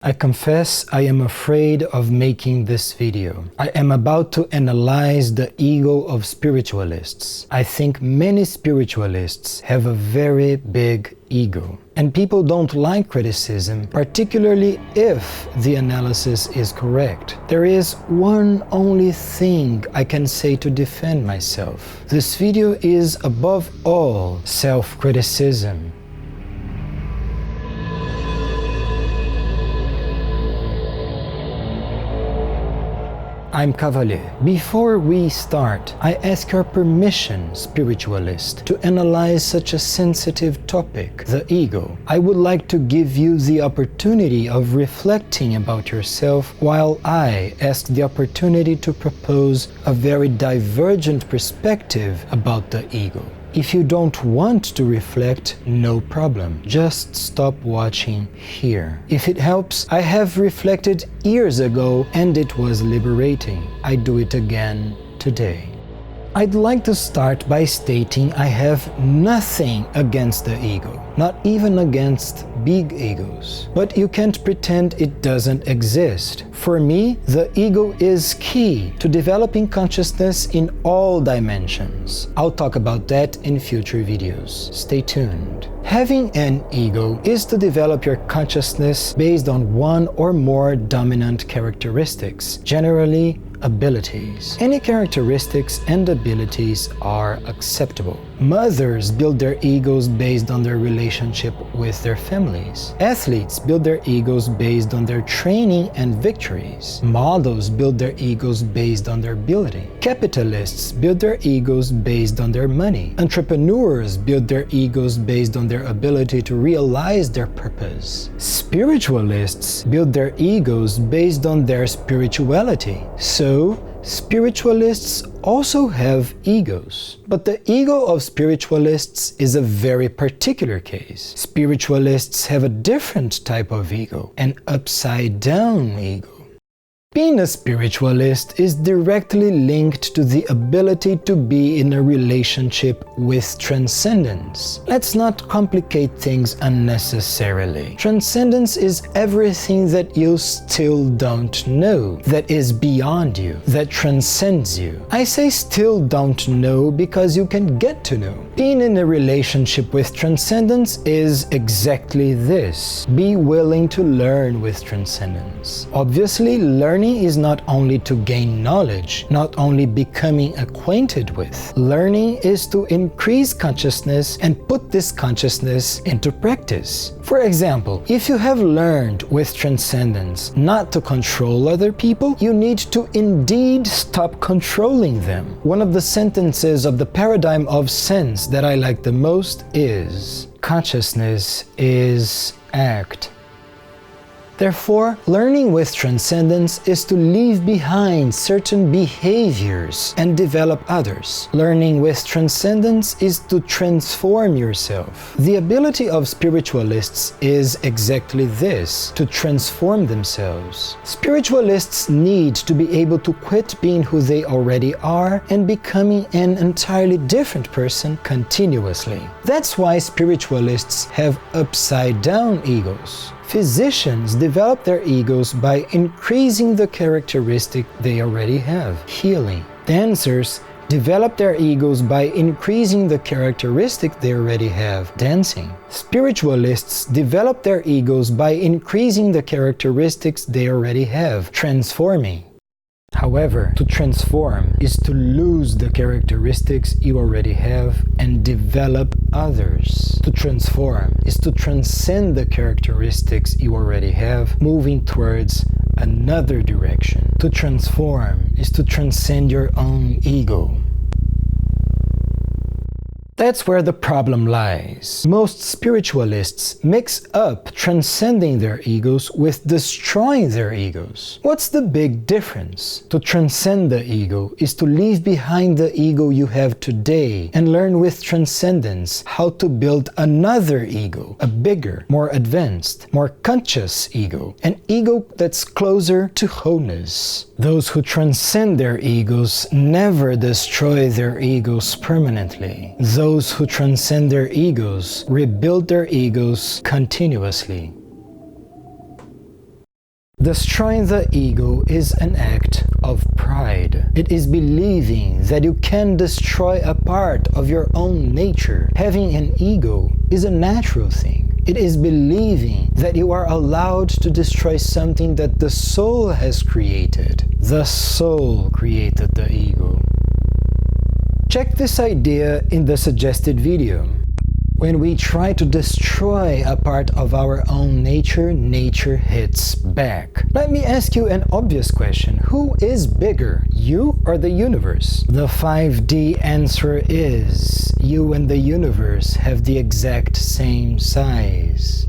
I confess I am afraid of making this video. I am about to analyze the ego of spiritualists. I think many spiritualists have a very big ego. And people don't like criticism, particularly if the analysis is correct. There is one only thing I can say to defend myself. This video is above all self-criticism. I'm Cavalher. Before we start, I ask your permission, spiritualist, to analyze such a sensitive topic, the ego. I would like to give you the opportunity of reflecting about yourself while I ask the opportunity to propose a very divergent perspective about the ego. If you don't want to reflect, no problem. Just stop watching here. If it helps, I have reflected years ago and it was liberating. I do it again today. I'd like to start by stating I have nothing against the ego, not even against big egos. But you can't pretend it doesn't exist. For me, the ego is key to developing consciousness in all dimensions. I'll talk about that in future videos. Stay tuned. Having an ego is to develop your consciousness based on one or more dominant characteristics, generally abilities. Any characteristics and abilities are acceptable. Mothers build their egos based on their relationship with their families. Athletes build their egos based on their training and victories. Models build their egos based on their ability. Capitalists build their egos based on their money. Entrepreneurs build their egos based on their ability to realize their purpose. Spiritualists build their egos based on their spirituality. So, spiritualists also have egos. But the ego of spiritualists is a very particular case. Spiritualists have a different type of ego, an upside-down ego. Being a spiritualist is directly linked to the ability to be in a relationship with transcendence. Let's not complicate things unnecessarily. Transcendence is everything that you still don't know, that is beyond you, that transcends you. I say still don't know because you can get to know. Being in a relationship with transcendence is exactly this. Be willing to learn with transcendence. Obviously, learning is not only to gain knowledge, not only becoming acquainted with. Learning is to increase consciousness and put this consciousness into practice. For example, if you have learned with transcendence not to control other people, you need to indeed stop controlling them. One of the sentences of the paradigm of sense that I like the most is, consciousness is act. Therefore, learning with transcendence is to leave behind certain behaviors and develop others. Learning with transcendence is to transform yourself. The ability of spiritualists is exactly this, to transform themselves. Spiritualists need to be able to quit being who they already are and becoming an entirely different person continuously. That's why spiritualists have upside-down egos. Physicians develop their egos by increasing the characteristic they already have, healing. Dancers develop their egos by increasing the characteristic they already have, dancing. Spiritualists develop their egos by increasing the characteristics they already have, transforming. However, to transform is to lose the characteristics you already have and develop others. To transform is to transcend the characteristics you already have, moving towards another direction. To transform is to transcend your own ego. That's where the problem lies. Most spiritualists mix up transcending their egos with destroying their egos. What's the big difference? To transcend the ego is to leave behind the ego you have today and learn with transcendence how to build another ego, a bigger, more advanced, more conscious ego, an ego that's closer to wholeness. Those who transcend their egos never destroy their egos permanently. Those who transcend their egos rebuild their egos continuously. Destroying the ego is an act of pride. It is believing that you can destroy a part of your own nature. Having an ego is a natural thing. It is believing that you are allowed to destroy something that the soul has created. The soul created the ego. Check this idea in the suggested video. When we try to destroy a part of our own nature, nature hits back. Let me ask you an obvious question. Who is bigger, you or the universe? The 5D answer is you and the universe have the exact same size.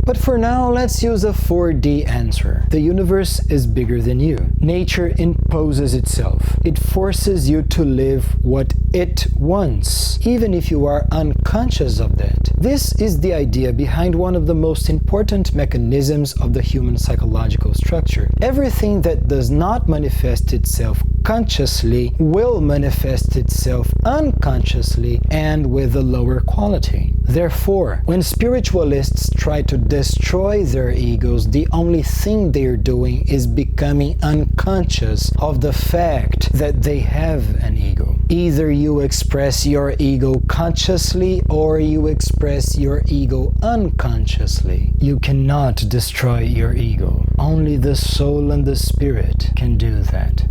But for now, let's use a 4D answer. The universe is bigger than you. Nature imposes itself. It forces you to live what it wants, even if you are unconscious of that. This is the idea behind one of the most important mechanisms of the human psychological structure. Everything that does not manifest itself consciously will manifest itself unconsciously and with a lower quality. Therefore, when spiritualists try to destroy their egos, the only thing they're doing is becoming unconscious of the fact that they have an ego. Either you express your ego consciously or you express your ego unconsciously. You cannot destroy your ego. Only the soul and the spirit can do that.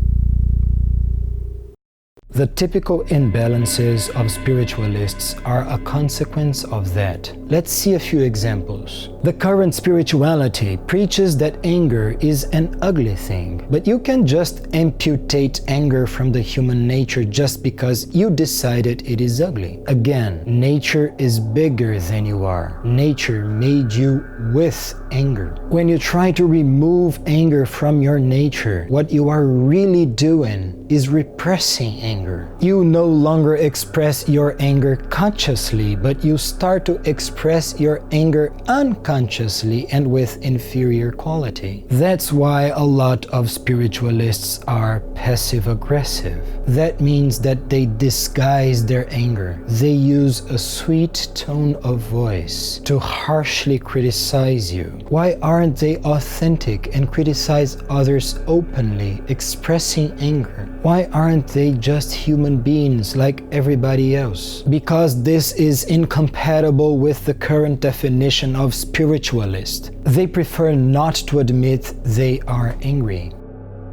The typical imbalances of spiritualists are a consequence of that. Let's see a few examples. The current spirituality preaches that anger is an ugly thing, but you can just amputate anger from the human nature just because you decided it is ugly. Again, nature is bigger than you are. Nature made you with anger. When you try to remove anger from your nature, what you are really doing is repressing anger. You no longer express your anger consciously, but you start to express your anger unconsciously and with inferior quality. That's why a lot of spiritualists are passive-aggressive. That means that they disguise their anger. They use a sweet tone of voice to harshly criticize you. Why aren't they authentic and criticize others openly, expressing anger? Why aren't they just human beings like everybody else? Because this is incompatible with the current definition of spiritualist. They prefer not to admit they are angry.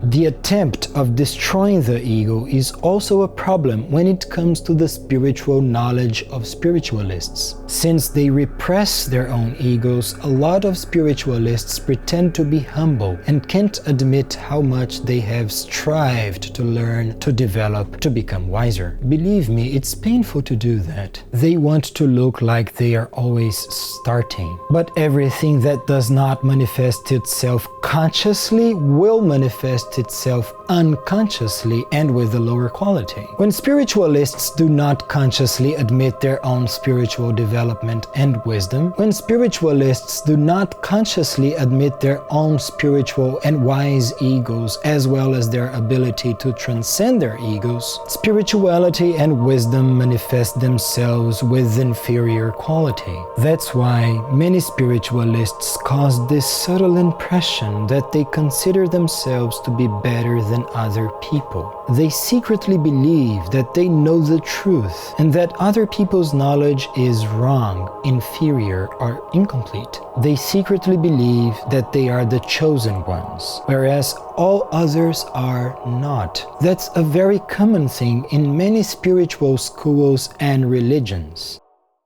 The attempt of destroying the ego is also a problem when it comes to the spiritual knowledge of spiritualists. Since they repress their own egos, a lot of spiritualists pretend to be humble and can't admit how much they have strived to learn, to develop, to become wiser. Believe me, it's painful to do that. They want to look like they are always starting. But everything that does not manifest itself consciously will manifest itself unconsciously and with a lower quality. When spiritualists do not consciously admit their own spiritual development and wisdom, when spiritualists do not consciously admit their own spiritual and wise egos as well as their ability to transcend their egos, spirituality and wisdom manifest themselves with inferior quality. That's why many spiritualists cause this subtle impression that they consider themselves to be better than other people. They secretly believe that they know the truth and that other people's knowledge is wrong, inferior, or incomplete. They secretly believe that they are the chosen ones, whereas all others are not. That's a very common thing in many spiritual schools and religions.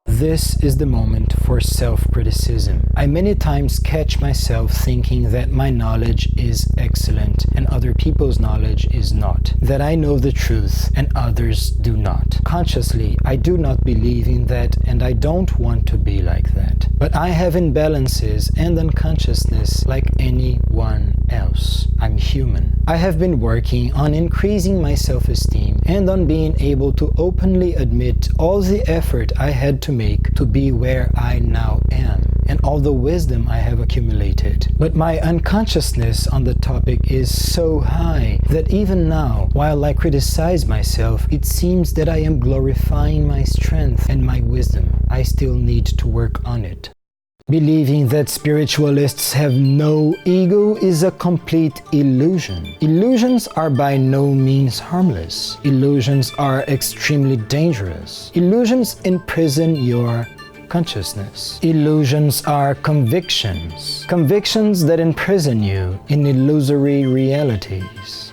This is the moment for self-criticism. I many times catch myself thinking that my knowledge is excellent and other people's knowledge is not. That I know the truth and others do not. Consciously, I do not believe in that and I don't want to be like that. But I have imbalances and unconsciousness like anyone else. I'm human. I have been working on increasing my self-esteem and on being able to openly admit all the effort I had to make to be where I now am and all the wisdom I have accumulated. But my unconsciousness on the topic is so high that even now, while I criticize myself, it seems that I am glorifying my strength and my wisdom. I still need to work on it. Believing that spiritualists have no ego is a complete illusion. Illusions are by no means harmless. Illusions are extremely dangerous. Illusions imprison your consciousness. Illusions are convictions. Convictions that imprison you in illusory realities.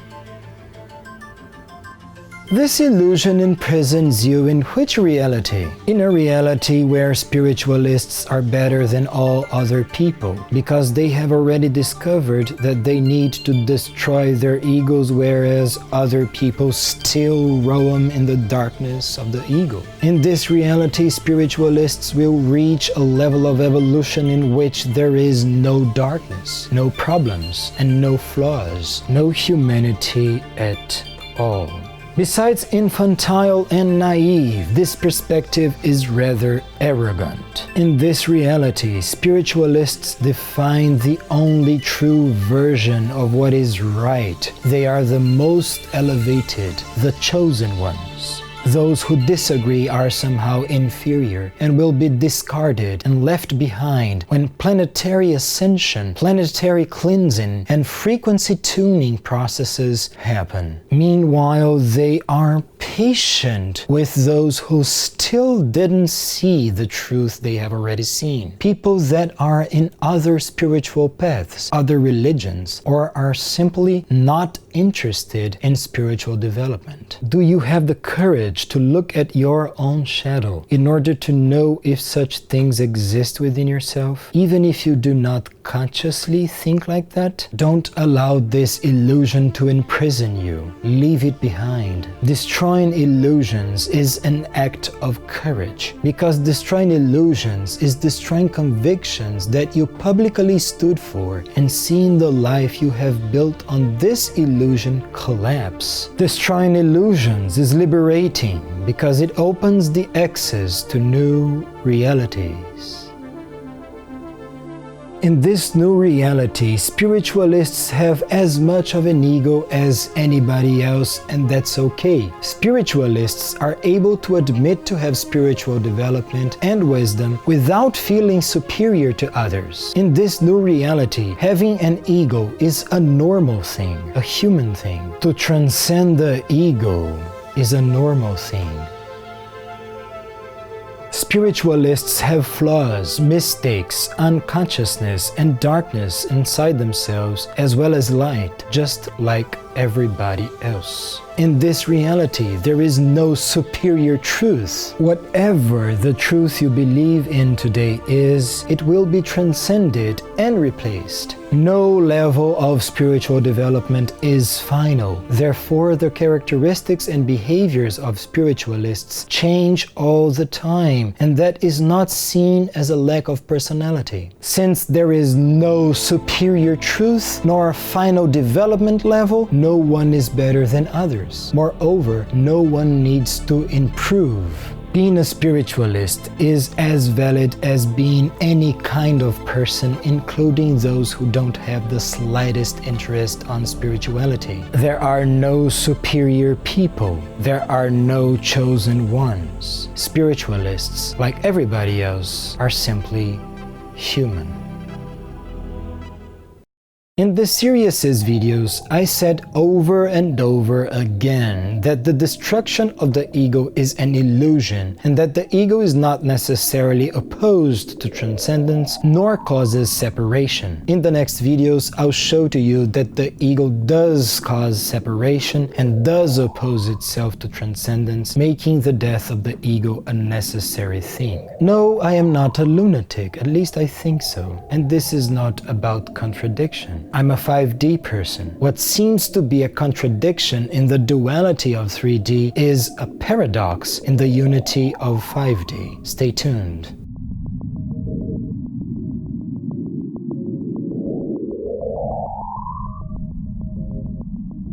This illusion imprisons you in which reality? In a reality where spiritualists are better than all other people because they have already discovered that they need to destroy their egos, whereas other people still roam in the darkness of the ego. In this reality, spiritualists will reach a level of evolution in which there is no darkness, no problems, and no flaws, no humanity at all. Besides infantile and naive, this perspective is rather arrogant. In this reality, spiritualists define the only true version of what is right. They are the most elevated, the chosen ones. Those who disagree are somehow inferior and will be discarded and left behind when planetary ascension, planetary cleansing, and frequency tuning processes happen. Meanwhile, they are patient with those who still didn't see the truth they have already seen. People that are in other spiritual paths, other religions, or are simply not interested in spiritual development. Do you have the courage to look at your own shadow in order to know if such things exist within yourself? Even if you do not consciously think like that, don't allow this illusion to imprison you. Leave it behind. Destroying illusions is an act of courage, because destroying illusions is destroying convictions that you publicly stood for and seeing the life you have built on this illusion collapse. Destroying illusions is liberating because it opens the access to new realities. In this new reality, spiritualists have as much of an ego as anybody else, and that's okay. Spiritualists are able to admit to have spiritual development and wisdom without feeling superior to others. In this new reality, having an ego is a normal thing, a human thing. To transcend the ego is a normal thing. Spiritualists have flaws, mistakes, unconsciousness, and darkness inside themselves, as well as light, just like everybody else. In this reality, there is no superior truth. Whatever the truth you believe in today is, it will be transcended and replaced. No level of spiritual development is final. Therefore, the characteristics and behaviors of spiritualists change all the time, and that is not seen as a lack of personality. Since there is no superior truth nor final development level, no one is better than others. Moreover, no one needs to improve. Being a spiritualist is as valid as being any kind of person, including those who don't have the slightest interest on spirituality. There are no superior people. There are no chosen ones. Spiritualists, like everybody else, are simply human. In the Serious's videos, I said over and over again that the destruction of the ego is an illusion, and that the ego is not necessarily opposed to transcendence nor causes separation. In the next videos, I'll show to you that the ego does cause separation and does oppose itself to transcendence, making the death of the ego a necessary thing. No, I am not a lunatic, at least I think so. And this is not about contradiction. I'm a 5D person. What seems to be a contradiction in the duality of 3D is a paradox in the unity of 5D. Stay tuned.